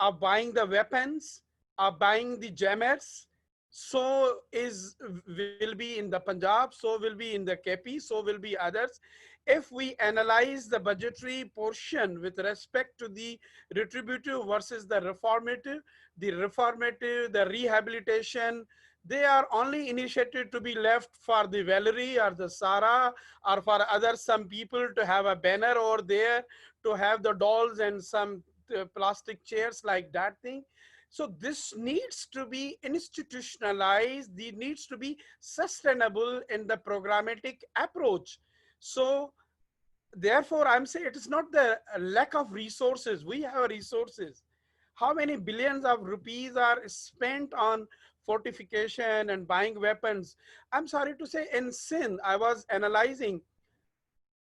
S5: of buying the weapons, of buying the jammers. So will be in the Punjab, so will be in the KP, so will be others. If we analyze the budgetary portion with respect to the retributive versus the reformative, the rehabilitation, they are only initiated to be left for the Valerie or the Sarah or for other some people to have a banner over there, to have the dolls and some plastic chairs like that thing. So this needs to be institutionalized, it needs to be sustainable in the programmatic approach. So therefore, I'm saying it is not the lack of resources. We have resources. How many billions of rupees are spent on fortification and buying weapons? I'm sorry to say, in Sindh, I was analyzing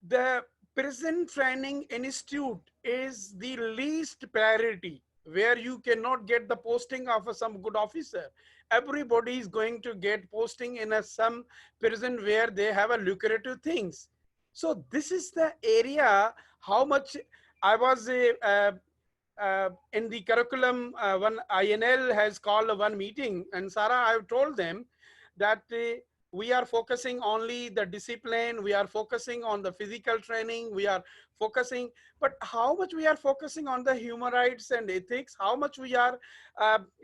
S5: the prison training institute is the least priority, where you cannot get the posting of some good officer. Everybody is going to get posting in some prison where they have a lucrative things. So this is the area how much I was in the curriculum. One INL has called one meeting, and Sarah, I've told them that we are focusing only the discipline, we are focusing on the physical training, we are focusing, but how much we are focusing on the human rights and ethics, how much we are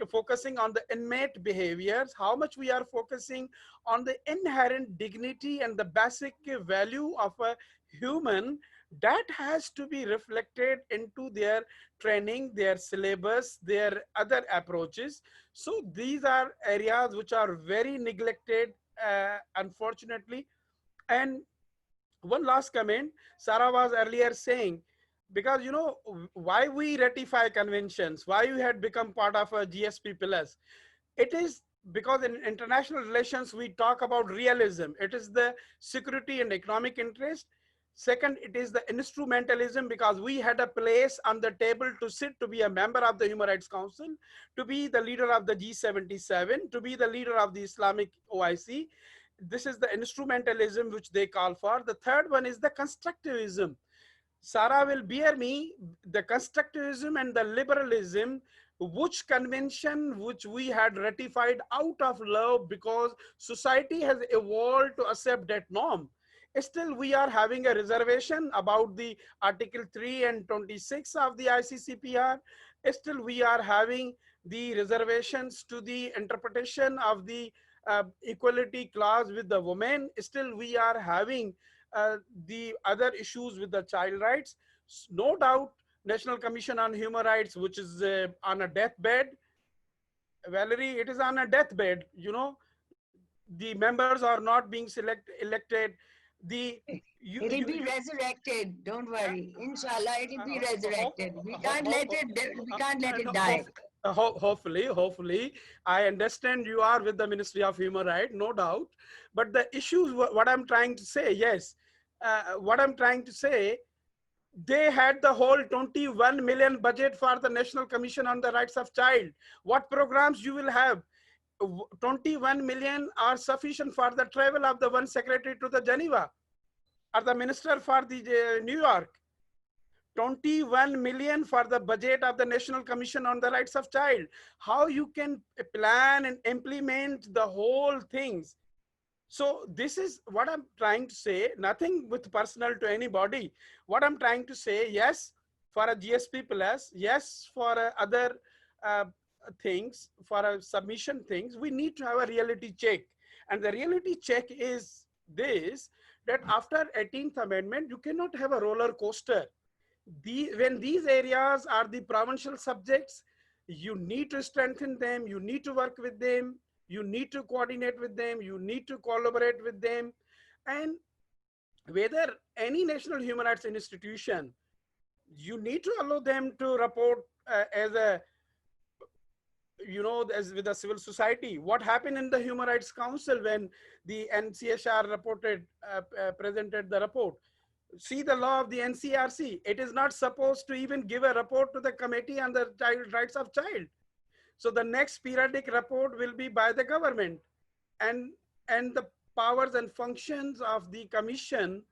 S5: focusing on the inmate behaviors, how much we are focusing on the inherent dignity and the basic value of a human, that has to be reflected into their training, their syllabus, their other approaches. So these are areas which are very neglected, unfortunately. And one last comment, Sarah was earlier saying, because you know why we ratify conventions, why we had become part of a GSP plus. It is because in international relations we talk about realism. It is the security and economic interest. Second, it is the instrumentalism, because we had a place on the table to sit, to be a member of the Human Rights Council, to be the leader of the G77, to be the leader of the Islamic OIC. This is the instrumentalism which they call for. The third one is the constructivism. Sarah will bear me, the constructivism and the liberalism, which convention which we had ratified out of love because society has evolved to accept that norm. Still, we are having a reservation about the Article 3 and 26 of the ICCPR. Still, we are having the reservations to the interpretation of the equality clause with the women. Still, we are having the other issues with the child rights. No doubt, National Commission on Human Rights, which is on a deathbed, Valerie, it is on a deathbed. You know, the members are not being elected. The
S2: It'll be resurrected. Don't worry. Inshallah, it'll be resurrected. We can't let it die.
S5: Hopefully, I understand you are with the Ministry of Human Rights, no doubt. But the issues, what I'm trying to say, yes, what I'm trying to say, they had the whole 21 million budget for the National Commission on the Rights of Child. What programs you will have? 21 million are sufficient for the travel of the one secretary to the Geneva or the minister for the New York. 21 million for the budget of the National Commission on the Rights of Child. How you can plan and implement the whole things? So this is what I'm trying to say, nothing with personal to anybody. What I'm trying to say, yes, for a GSP plus, yes, for other things, for a submission things, we need to have a reality check. And the reality check is this, that after 18th Amendment, you cannot have a roller coaster. When these areas are the provincial subjects, you need to strengthen them, you need to work with them, you need to coordinate with them, you need to collaborate with them. And whether any national human rights institution, you need to allow them to report as a, you know, as with the civil society. What happened in the Human Rights Council when the NCHR presented the report? See the law of the NCRC. It is not supposed to even give a report to the Committee on the Rights of Child. So the next periodic report will be by the government, and the powers and functions of the commission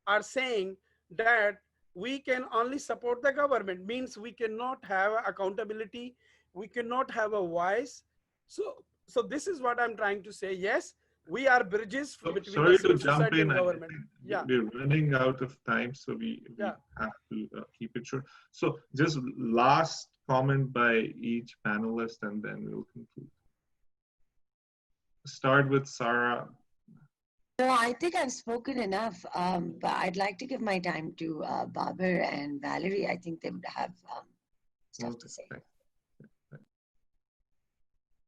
S5: are saying that we can only support the government, means we cannot have accountability, we cannot have a voice. So this is what I'm trying to say. Yes, we are bridges between
S1: sorry
S5: the civil
S1: to jump
S5: society
S1: in.
S5: and government. Yeah,
S1: we're running out of time, so we have to keep it short. So just last comment by each panelist, and then we'll conclude. Start with Sarah.
S2: No, I think I've spoken enough, but I'd like to give my time to Babar and Valerie. I think they would have stuff to say.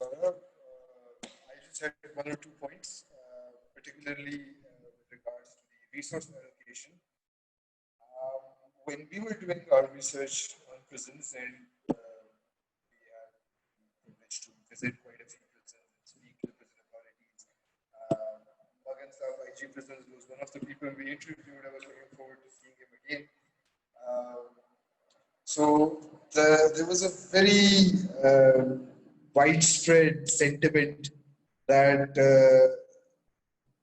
S6: I just had one or two points, particularly with regards to the resource allocation. When we were doing our research on prisons, and we had the privilege to visit quite a few prisons and speak to the prison authorities, Magan Saab, IG Prisons, was one of the people we interviewed. I was looking forward to seeing him again. So there was a very widespread sentiment that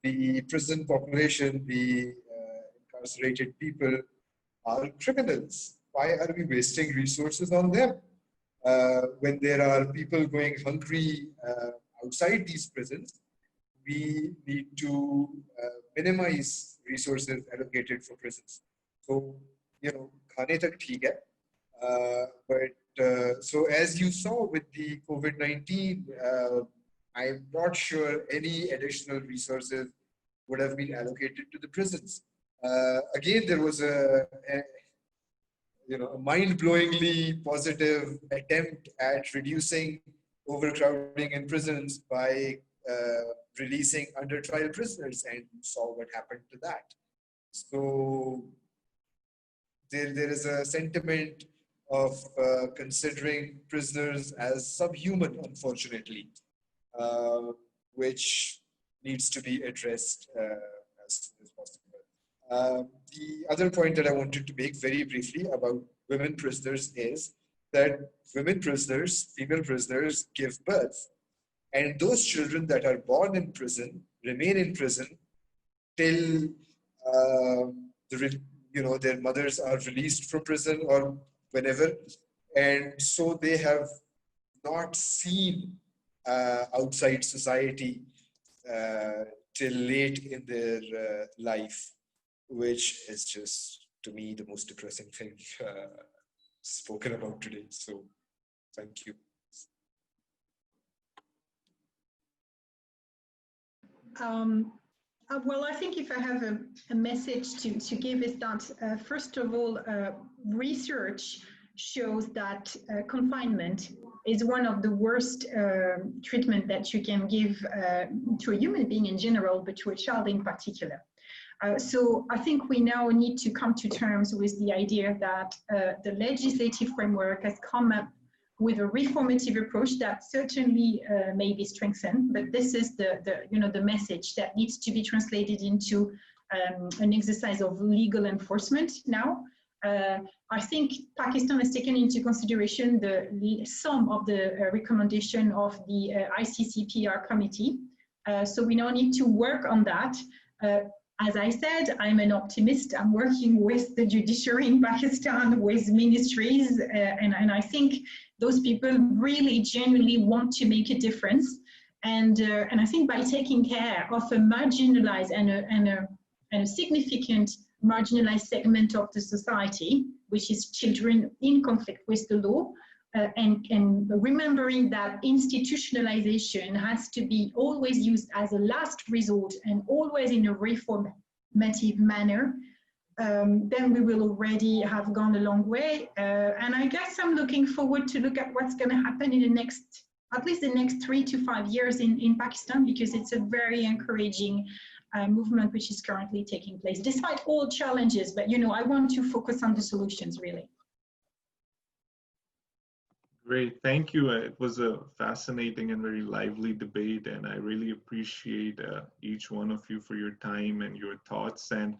S6: the prison population, the incarcerated people, are criminals. Why are we wasting resources on them when there are people going hungry outside these prisons? We need to minimize resources allocated for prisons. So, you know, khane tak theek hai. But so as you saw with the COVID-19, I'm not sure any additional resources would have been allocated to the prisons. Again, there was a mind-blowingly positive attempt at reducing overcrowding in prisons by releasing under trial prisoners, and you saw what happened to that. So there is a sentiment of considering prisoners as subhuman, unfortunately, which needs to be addressed as soon as possible. The other point that I wanted to make very briefly about women prisoners is that women prisoners, female prisoners, give birth. And those children that are born in prison remain in prison till their mothers are released from prison or whenever. And so they have not seen outside society till late in their life, which is just, to me, the most depressing thing spoken about today. So thank you.
S4: Well, I think if I have a message to give is that, first of all, research shows that confinement is one of the worst treatment that you can give to a human being in general, but to a child in particular. So I think we now need to come to terms with the idea that the legislative framework has come up with a reformative approach that certainly may be strengthened, but this is the message that needs to be translated into an exercise of legal enforcement now. I think Pakistan has taken into consideration some of the recommendation of the ICCPR committee. So we now need to work on that. As I said, I'm an optimist. I'm working with the judiciary in Pakistan, with ministries, and I think those people really genuinely want to make a difference. And I think by taking care of a marginalized and a significant marginalized segment of the society, which is children in conflict with the law, and remembering that institutionalization has to be always used as a last resort and always in a reformative manner, then we will already have gone a long way. And I guess I'm looking forward to look at what's going to happen in the next, at least the next 3 to 5 years in Pakistan, because it's a very encouraging movement which is currently taking place, despite all challenges. But, I want to focus on the solutions, really.
S1: Great, thank you. It was a fascinating and very lively debate, and I really appreciate each one of you for your time and your thoughts. And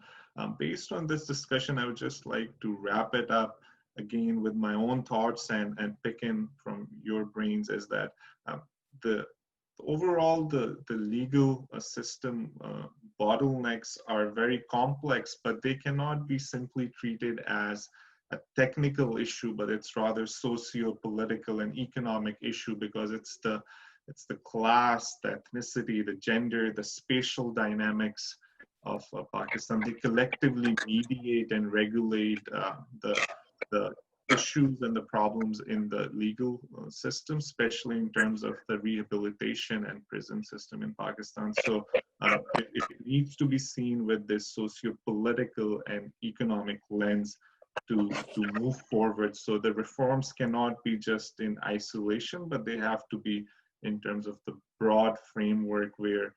S1: based on this discussion, I would just like to wrap it up again with my own thoughts and picking from your brains is that overall the legal system bottlenecks are very complex, but they cannot be simply treated as a technical issue, but it's rather socio-political and economic issue, because it's the class, the ethnicity, the gender, the spatial dynamics of Pakistan. They collectively mediate and regulate the issues and the problems in the legal system, especially in terms of the rehabilitation and prison system in Pakistan. So it needs to be seen with this socio-political and economic lens to move forward. So the reforms cannot be just in isolation, but they have to be in terms of the broad framework where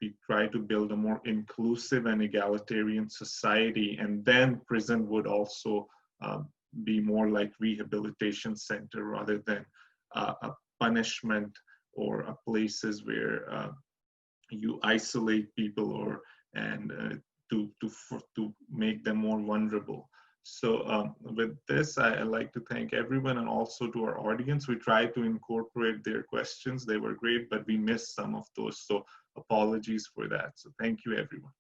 S1: we try to build a more inclusive and egalitarian society. And then prison would also be more like rehabilitation center rather than a punishment or places where you isolate people to make them more vulnerable. So with this, I'd like to thank everyone, and also to our audience. We tried to incorporate their questions. They were great, but we missed some of those. So apologies for that. So thank you, everyone.